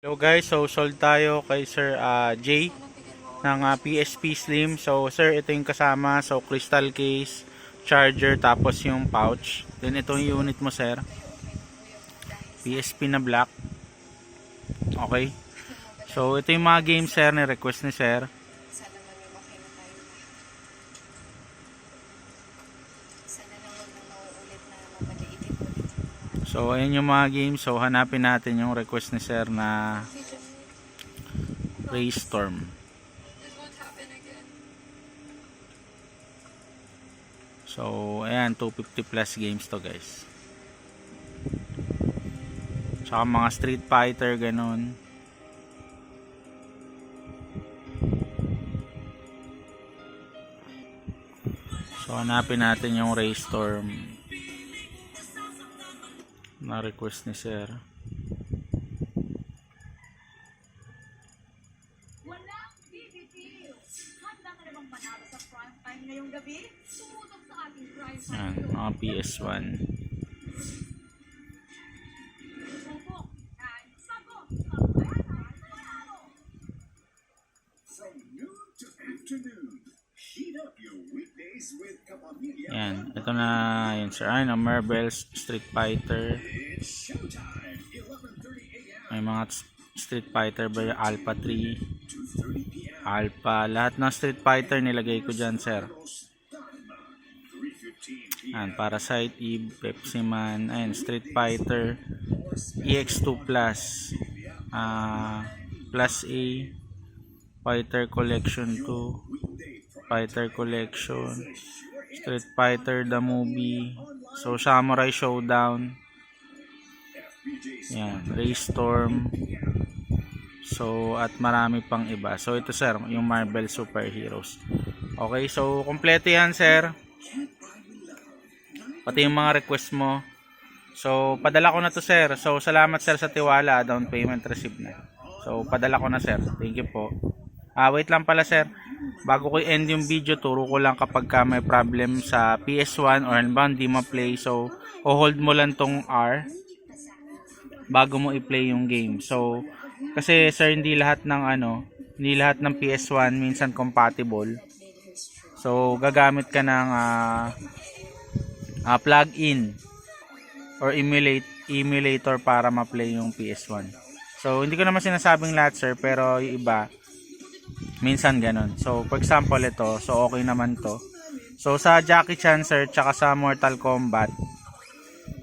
Hello guys, so sold tayo kay Sir Jay ng PSP Slim. So sir, ito yung kasama. So crystal case, charger, tapos yung pouch. Then ito yung unit mo sir. PSP na black. Okay. So ito yung mga games sir na request ni sir. So ayan yung mga games. So hanapin natin yung request ni sir na Race Storm. So ayan, 250 plus games to guys. Tsaka mga Street Fighter ganun. So hanapin natin yung Race Storm na request ni sir. Walang BBT. Handa ka namang manalo sa prime time ngayong gabi? Sumutok sa ating prime time. Yan, mga PS1. Sumutok at sagot. From noon to afternoon, heat up your weekdays with Kapamilya. Yan, ito na yun sir. Ay, no, Marvel's Street Fighter. It's showtime, 11:30 a.m. May mga Street Fighter ba yung Alpha 3, 2:30 p.m. Alpha, lahat ng Street Fighter nilagay ko dyan sir. 3:15 p.m. Yan, Parasite Eve, Pepsi Man, ayun, Street Fighter EX2 Plus, Plus A, Fighter Collection 2, Fighter Collection, Street Fighter the Movie, so Samurai Showdown, yan, Race Storm, so at marami pang iba. So ito sir, yung Marvel Superheroes. Okay, so kompleto yan sir, pati yung mga request mo. So padala ko na to sir. So salamat sir sa tiwala, down payment received na. So padala ko na sir, thank you po. Wait lang pala sir, bago ko end yung video, turo ko lang kapag ka may problem sa PS1 or hindi ma-play. So hold mo lang tong R bago mo i-play yung game. So kasi sir, hindi lahat ng PS1 minsan compatible. So gagamit ka ng plug-in or emulator para ma-play yung PS1. So hindi ko naman sinasabing lahat sir, pero yung iba minsan ganun. So for example ito, so okay naman to. So sa Jackie Chan sir, tsaka sa Mortal Kombat,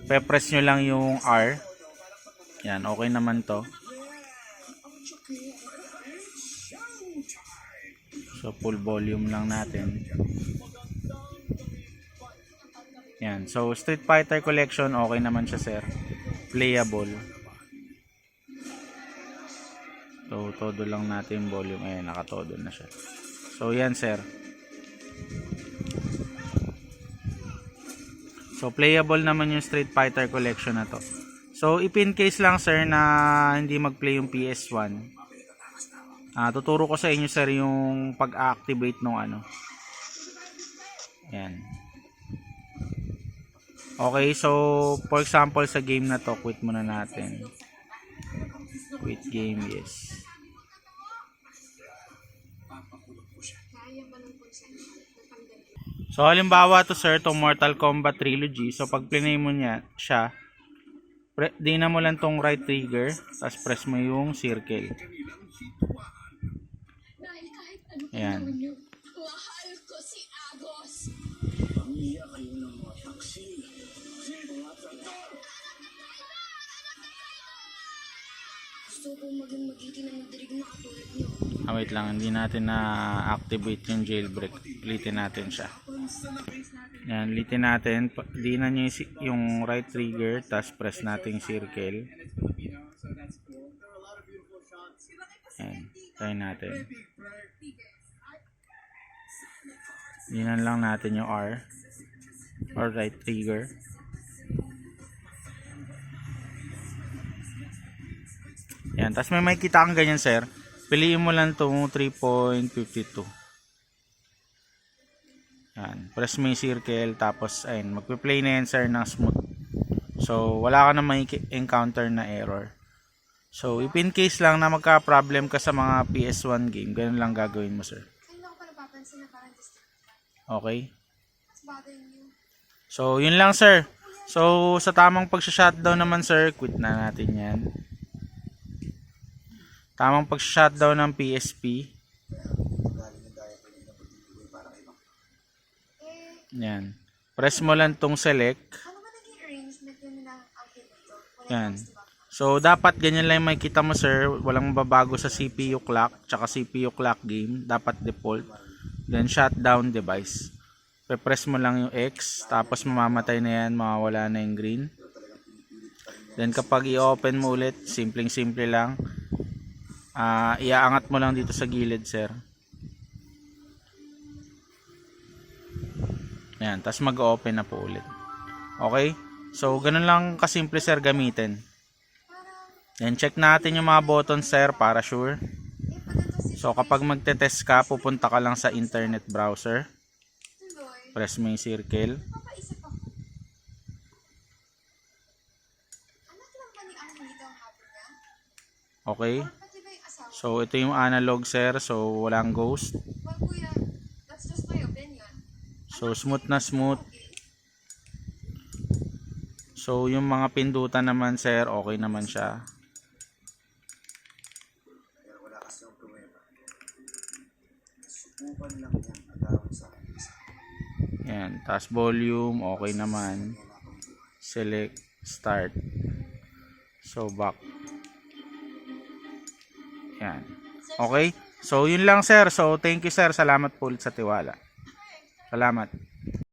pe-press nyo lang yung R. Yan, okay naman to. So full volume lang natin. Yan, so Street Fighter Collection, okay naman siya sir. Playable. So todo lang natin yung volume. Ayan, nakatodo na siya. So yan sir. So playable naman yung Street Fighter Collection na to. So ipin case lang sir na hindi mag-play yung PS1. Tuturo ko sa inyo sir yung pag-activate ng ano. Yan. Okay, so for example sa game na to, quit muna natin. Quit game, yes. So halimbawa to sir, tong Mortal Kombat Trilogy. So pag plinay mo niya siya, di na mo lang tong right trigger, tapos press mo yung circle. Ayan. Mahal ko si Agos. Pamilya kayo ng mga taksi. Mga traktor. Gusto kong maging magiti ng madarig na katulad niyo. Wait lang, hindi natin na-activate yung jailbreak. Litin natin siya. Yan, litin natin. Di na nyo yung right trigger, tapos press natin yung circle. Yan, try natin. Dinan lang natin yung R or right trigger. Yan, tapos may makikita kang ganyan sir. Piliin mo lang itong 3.52. Yan, press mo yung circle, tapos ayun, magpe-play na yan sir ng smooth. So wala ka na may encounter na error. So, if in case lang na magka-problem ka sa mga PS1 game, ganun lang gagawin mo, sir. Ayun ako pa napapansin na parang disconnect. Okay? What's bothering you? So, yun lang, sir. So, sa tamang pag-shutdown naman, sir, quit na natin yan. Tamang pag-shutdown ng PSP. Yan. Press mo lang tong select. Ano ba naging arrangement yun na ang nito? Yan. So, dapat ganyan lang yung makikita mo, sir. Walang mababago sa CPU clock, tsaka CPU clock game. Dapat default. Then, shutdown device. Pe-press mo lang yung X, tapos mamamatay na yan, mawawala na yung green. Then, kapag i-open mo ulit, simpleng-simple lang. Iaangat mo lang dito sa gilid, sir. Yan, tapos mag-open na po ulit. Okay? So, ganun lang kasimple, sir, gamitin. Then, check natin yung mga buttons, sir, para sure. So, kapag magte-test ka, pupunta ka lang sa internet browser. Tuloy, Press mo yung circle. napapaisip ako. Anak lang ba ni Arnelita ang hapon niya? Okay? Or pati ba yung asawa? So, ito yung analog, sir. So, walang ghost. Well, kuya, that's just my opinion. So, smooth na smooth. Okay? So, yung mga pindutan naman, sir, okay naman siya. Pero wala kasi yung pruweba. Subukan lang yan agawin sa akin. Yan. Tapos volume, okay naman. Select, start. So, back. Yan. Okay? So, yun lang, sir. So, thank you, sir. Salamat po ulit sa tiwala. Salamat.